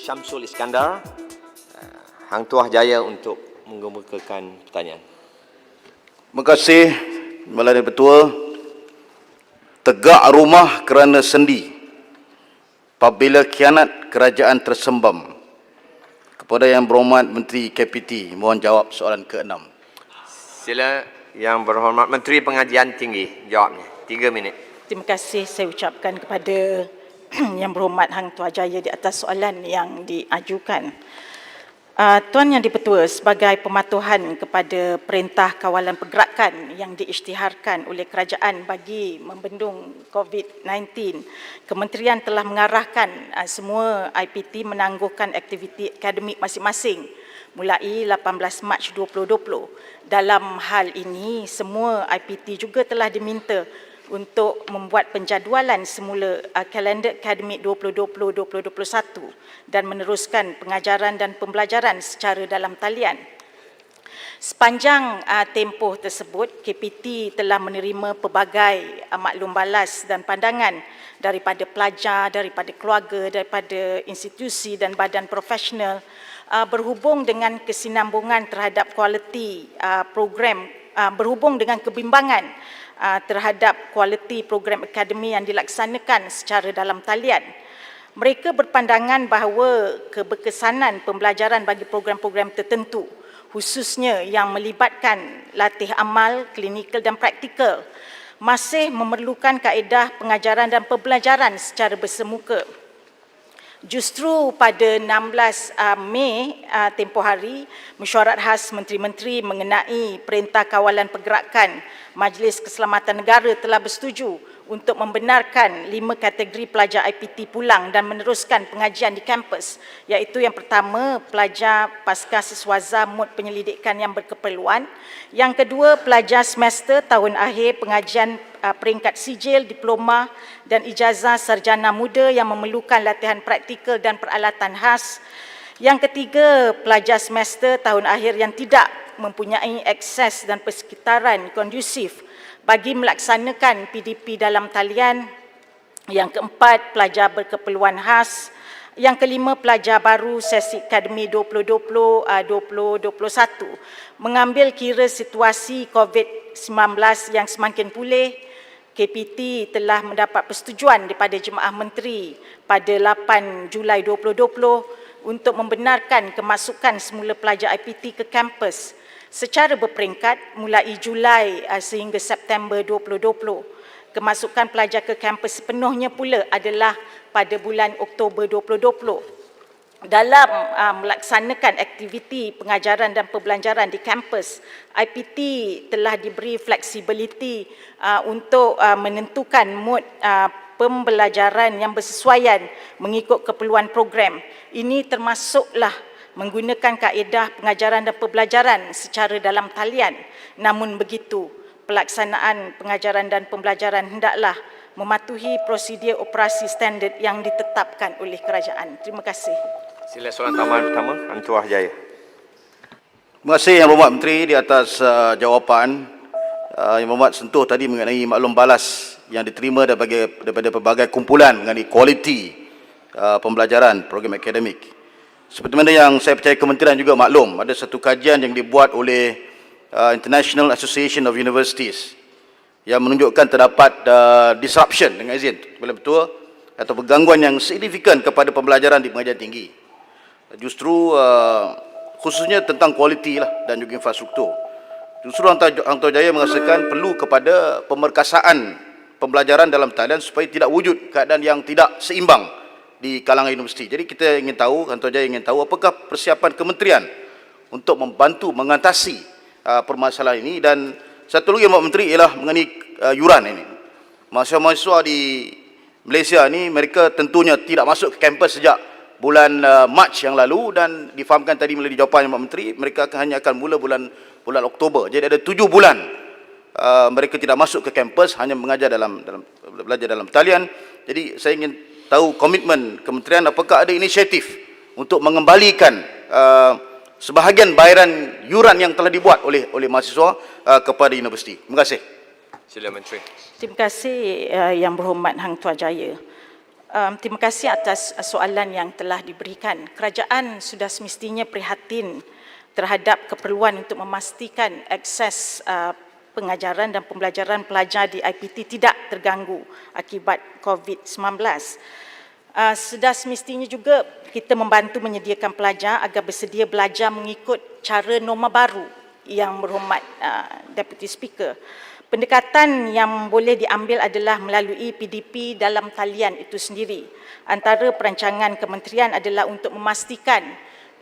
Syamsul Iskandar, Hang Tuah Jaya untuk mengemukakan pertanyaan. Terima kasih, Balai Ketua. Tegak rumah kerana sendi, apabila khianat kerajaan tersembam. Kepada Yang Berhormat Menteri KPT, mohon jawab soalan ke-6. Sila Yang Berhormat Menteri Pengajian Tinggi jawabnya. 3 minit. Terima kasih saya ucapkan kepada Yang Berhormat Hang Tuah Jaya di atas soalan yang diajukan. Tuan Yang di-Pertua, sebagai pematuhan kepada Perintah Kawalan Pergerakan yang diisytiharkan oleh kerajaan bagi membendung COVID-19, Kementerian telah mengarahkan semua IPT menangguhkan aktiviti akademik masing-masing mulai 18 Mac 2020. Dalam hal ini, semua IPT juga telah diminta untuk membuat penjadualan semula kalender akademik 2020-2021 dan meneruskan pengajaran dan pembelajaran secara dalam talian. Sepanjang tempoh tersebut, KPT telah menerima pelbagai maklum balas dan pandangan daripada pelajar, daripada keluarga, daripada institusi dan badan profesional berhubung dengan kesinambungan terhadap kualiti program, berhubung dengan kebimbangan terhadap kualiti program akademi yang dilaksanakan secara dalam talian. Mereka berpandangan bahawa keberkesanan pembelajaran bagi program-program tertentu, khususnya yang melibatkan latih amal, klinikal dan praktikal, masih memerlukan kaedah pengajaran dan pembelajaran secara bersemuka. Justru pada 16 Mei tempoh hari, Mesyuarat Khas Menteri-Menteri mengenai Perintah Kawalan Pergerakan Majlis Keselamatan Negara telah bersetuju untuk membenarkan 5 kategori pelajar IPT pulang dan meneruskan pengajian di kampus, iaitu yang pertama, pelajar pasca siswaza mood penyelidikan yang berkeperluan; yang kedua, pelajar semester tahun akhir pengajian peringkat sijil, diploma dan ijazah sarjana muda yang memerlukan latihan praktikal dan peralatan khas; yang ketiga, pelajar semester tahun akhir yang tidak mempunyai akses dan persekitaran kondusif bagi melaksanakan PDP dalam talian; yang keempat, pelajar berkeperluan khas; yang kelima, pelajar baru sesi akademi 2020-2021. Mengambil kira situasi COVID-19 yang semakin pulih, KPT telah mendapat persetujuan daripada Jemaah Menteri pada 8 Julai 2020 untuk membenarkan kemasukan semula pelajar IPT ke kampus secara berperingkat mulai Julai sehingga September 2020. Kemasukan pelajar ke kampus sepenuhnya pula adalah pada bulan Oktober 2020. Dalam melaksanakan aktiviti pengajaran dan pembelajaran di kampus, IPT telah diberi fleksibiliti untuk menentukan mood pembelajaran yang bersesuaian mengikut keperluan program. Ini termasuklah menggunakan kaedah pengajaran dan pembelajaran secara dalam talian. Namun begitu, pelaksanaan pengajaran dan pembelajaran hendaklah mematuhi prosedur operasi standard yang ditetapkan oleh kerajaan. Terima kasih. Sila soalan tambahan pertama, Hang Tuah Jaya. Terima kasih Yang Berhormat Menteri di atas jawapan. Yang Berhormat sentuh tadi mengenai maklum balas yang diterima daripada pelbagai kumpulan mengenai kualiti pembelajaran program akademik. Seperti mana yang saya percaya kementerian juga maklum, ada satu kajian yang dibuat oleh International Association of Universities yang menunjukkan terdapat disruption, dengan izin Balai Ketua, atau gangguan yang signifikan kepada pembelajaran di pengajian tinggi. Justru khususnya tentang kualiti lah dan juga infrastruktur. Justru Hang Tuah Jaya merasakan perlu kepada pemerkasaan pembelajaran dalam talian supaya tidak wujud keadaan yang tidak seimbang di kalangan universiti. Jadi kita ingin tahu, Hang Tuah Jaya ingin tahu apakah persiapan kementerian untuk membantu mengatasi permasalahan ini. Dan satu lagi Pak Menteri ialah mengenai yuran ini. Mahasiswa-mahasiswa di Malaysia ini mereka tentunya tidak masuk ke kampus sejak bulan Mac yang lalu, dan difahamkan tadi melalui jawapan Pak Menteri mereka hanya akan mula bulan Oktober. Jadi ada 7 bulan mereka tidak masuk ke kampus, hanya mengajar belajar dalam talian. Jadi saya ingin tahu komitmen kementerian, apakah ada inisiatif untuk mengembalikan sebahagian bayaran yuran yang telah dibuat oleh mahasiswa kepada universiti. Terima kasih. Sila Menteri. Terima kasih Yang Berhormat Hang Tuah Jaya. Terima kasih atas soalan yang telah diberikan. Kerajaan sudah semestinya prihatin terhadap keperluan untuk memastikan akses pengajaran dan pembelajaran pelajar di IPT tidak terganggu akibat COVID-19. Sudah semestinya juga kita membantu menyediakan pelajar agar bersedia belajar mengikut cara norma baru yang berhormat Deputy Speaker. Pendekatan yang boleh diambil adalah melalui PDP dalam talian itu sendiri. Antara perancangan kementerian adalah untuk memastikan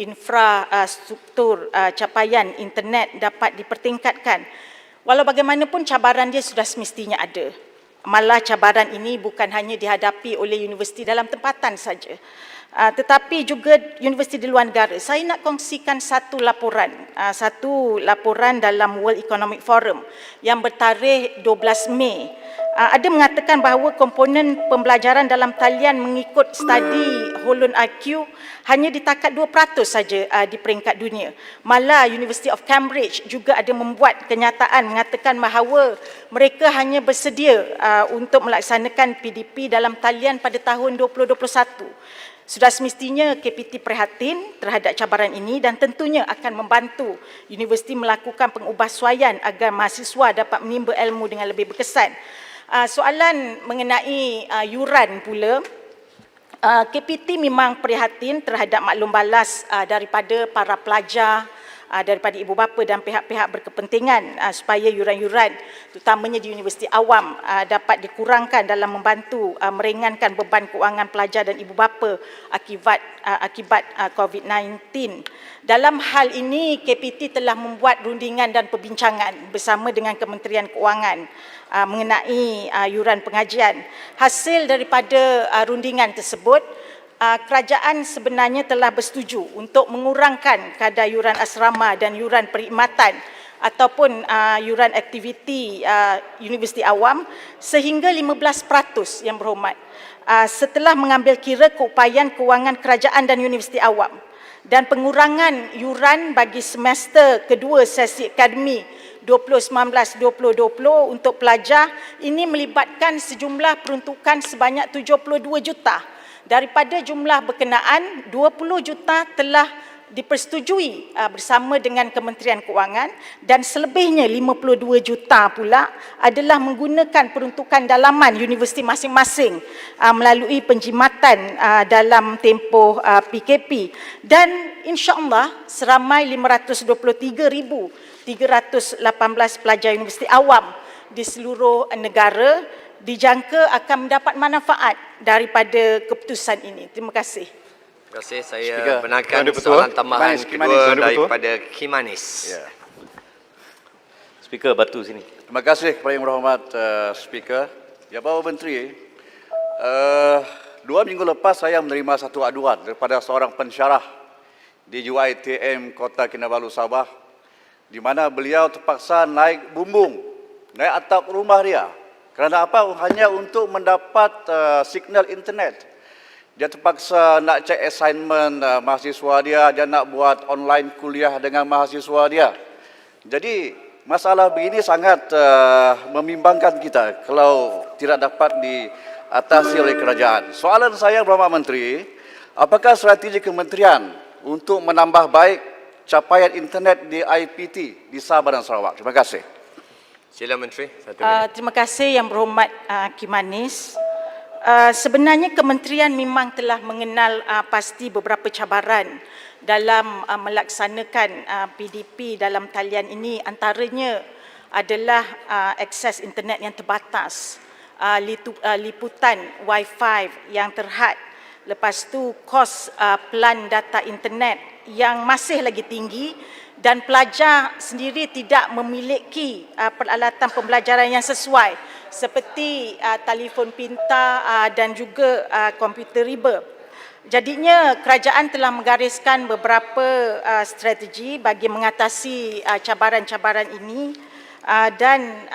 infrastruktur capaian internet dapat dipertingkatkan. Walau bagaimanapun cabaran dia sudah semestinya ada. Malah cabaran ini bukan hanya dihadapi oleh universiti dalam tempatan saja, tetapi juga universiti di luar negara. Saya nak kongsikan satu laporan dalam World Economic Forum yang bertarikh 12 Mei. Ada mengatakan bahawa komponen pembelajaran dalam talian mengikut studi Holon IQ hanya ditakat 2% saja di peringkat dunia. Malah University of Cambridge juga ada membuat kenyataan mengatakan bahawa mereka hanya bersedia untuk melaksanakan PDP dalam talian pada tahun 2021. Sudah semestinya KPT prihatin terhadap cabaran ini dan tentunya akan membantu universiti melakukan pengubahsuaian agar mahasiswa dapat menimba ilmu dengan lebih berkesan. Soalan mengenai yuran pula, KPT memang prihatin terhadap maklum balas daripada para pelajar, daripada ibu bapa dan pihak-pihak berkepentingan supaya yuran-yuran terutamanya di universiti awam dapat dikurangkan dalam membantu meringankan beban kewangan pelajar dan ibu bapa akibat COVID-19. Dalam hal ini KPT telah membuat rundingan dan perbincangan bersama dengan Kementerian Kewangan mengenai yuran pengajian. Hasil daripada rundingan tersebut, kerajaan sebenarnya telah bersetuju untuk mengurangkan kadar yuran asrama dan yuran perkhidmatan ataupun yuran aktiviti universiti awam sehingga 15% yang berhormat, setelah mengambil kira keupayaan kewangan kerajaan dan universiti awam. Dan pengurangan yuran bagi semester kedua sesi akademi 2019-2020 untuk pelajar ini melibatkan sejumlah peruntukan sebanyak 72 juta. Daripada jumlah berkenaan, 20 juta telah dipersetujui bersama dengan Kementerian Kewangan dan selebihnya 52 juta pula adalah menggunakan peruntukan dalaman universiti masing-masing melalui penjimatan dalam tempoh PKP. Dan insya-Allah seramai 523,318 pelajar universiti awam di seluruh negara dijangka akan mendapat manfaat daripada keputusan ini. Terima kasih. Terima kasih. Saya Speaker. benarkan Tuan soalan Dipertua. tambahan Kimanis, kedua Tuan Dipertua. daripada Kimanis. Ya. Speaker Batu sini. Terima kasih kepada Yang Berhormat Speaker. Ya Bapak Menteri, 2 minggu lepas saya menerima satu aduan daripada seorang pensyarah di UiTM Kota Kinabalu Sabah, di mana beliau terpaksa naik bumbung, naik atap rumah dia. Kerana apa? Hanya untuk mendapat signal internet. Dia terpaksa nak cek assignment mahasiswa dia nak buat online kuliah dengan mahasiswa dia. Jadi masalah begini sangat membimbangkan kita kalau tidak dapat diatasi oleh kerajaan. Soalan saya Bapak Menteri, apakah strategi kementerian untuk menambah baik capaian internet di IPT di Sabah dan Sarawak? Terima kasih. Sila Menteri, 1 minit. Terima kasih Yang Berhormat Kimanis. Sebenarnya kementerian memang telah mengenal pasti beberapa cabaran dalam melaksanakan PDP dalam talian ini. Antaranya adalah akses internet yang terbatas, liputan Wi-Fi yang terhad, lepas tu kos pelan data internet yang masih lagi tinggi dan pelajar sendiri tidak memiliki peralatan pembelajaran yang sesuai seperti telefon pintar dan juga komputer riba. Jadinya kerajaan telah menggariskan beberapa strategi bagi mengatasi cabaran-cabaran ini dan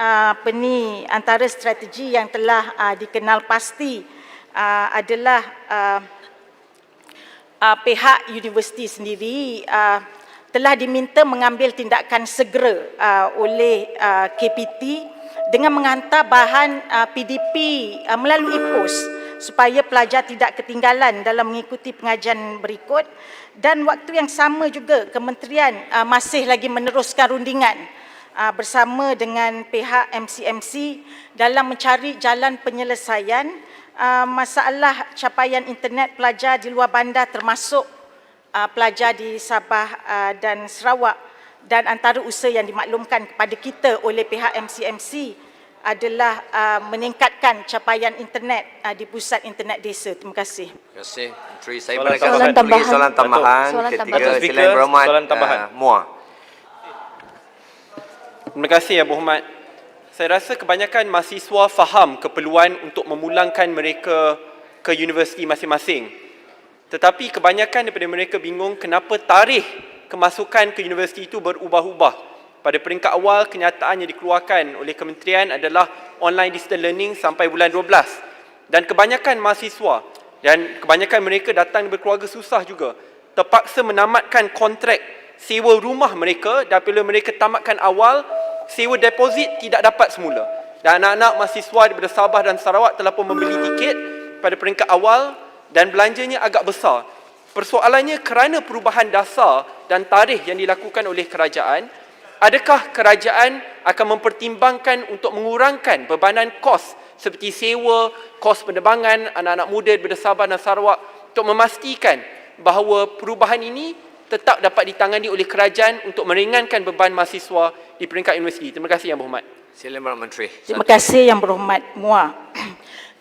antara strategi yang telah dikenal pasti adalah pihak universiti sendiri telah diminta mengambil tindakan segera oleh KPT dengan menghantar bahan PDP melalui pos supaya pelajar tidak ketinggalan dalam mengikuti pengajian berikut, dan waktu yang sama juga kementerian masih lagi meneruskan rundingan bersama dengan pihak MCMC dalam mencari jalan penyelesaian masalah capaian internet pelajar di luar bandar, termasuk pelajar di Sabah dan Sarawak. Dan antara usaha yang dimaklumkan kepada kita oleh pihak MCMC adalah meningkatkan capaian internet di pusat internet desa. Terima kasih. Terima kasih Menteri. Saya Soalan berikan tambahan. satu lagi soalan tambahan. Soalan Ketiga, tambahan. Datuk Sila Speaker, Yang Berhormat soalan tambahan. Muar. Terima kasih Yang Berhormat. Saya rasa kebanyakan mahasiswa faham keperluan untuk memulangkan mereka ke universiti masing-masing. Tetapi kebanyakan daripada mereka bingung kenapa tarikh kemasukan ke universiti itu berubah-ubah. Pada peringkat awal, kenyataan yang dikeluarkan oleh kementerian adalah online distance learning sampai bulan 12. Dan kebanyakan mahasiswa dan kebanyakan mereka datang berkeluarga susah juga, terpaksa menamatkan kontrak sewa rumah mereka, dan bila mereka tamatkan awal, sewa deposit tidak dapat semula. Dan anak-anak mahasiswa daripada Sabah dan Sarawak telah pun membeli tiket pada peringkat awal dan belanjanya agak besar. Persoalannya kerana perubahan dasar dan tarikh yang dilakukan oleh kerajaan, adakah kerajaan akan mempertimbangkan untuk mengurangkan bebanan kos seperti sewa, kos penerbangan anak-anak muda daripada Sabah dan Sarawak untuk memastikan bahawa perubahan ini tetap dapat ditangani oleh kerajaan untuk meringankan beban mahasiswa di peringkat universiti. Terima kasih Yang Berhormat. Sila Yang Berhormat Menteri. Terima kasih Yang Berhormat Muar.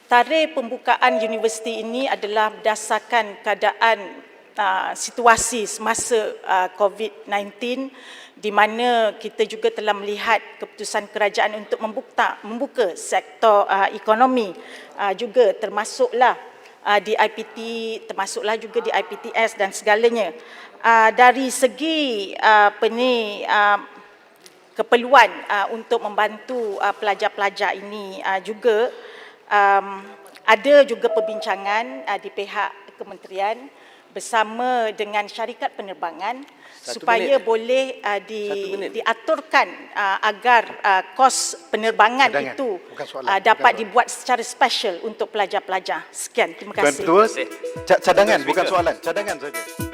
Tarikh pembukaan universiti ini adalah berdasarkan keadaan situasi semasa COVID-19, di mana kita juga telah melihat keputusan kerajaan untuk membuka sektor ekonomi, juga termasuklah di IPT, termasuklah juga di IPTS dan segalanya. Dari segi keperluan untuk membantu pelajar-pelajar ini juga ada juga perbincangan di pihak kementerian bersama dengan syarikat penerbangan supaya boleh diaturkan agar kos penerbangan itu dapat dibuat secara special untuk pelajar-pelajar. Sekian, terima kasih. Betul. Cadangan, bukan soalan. Cadangan saja.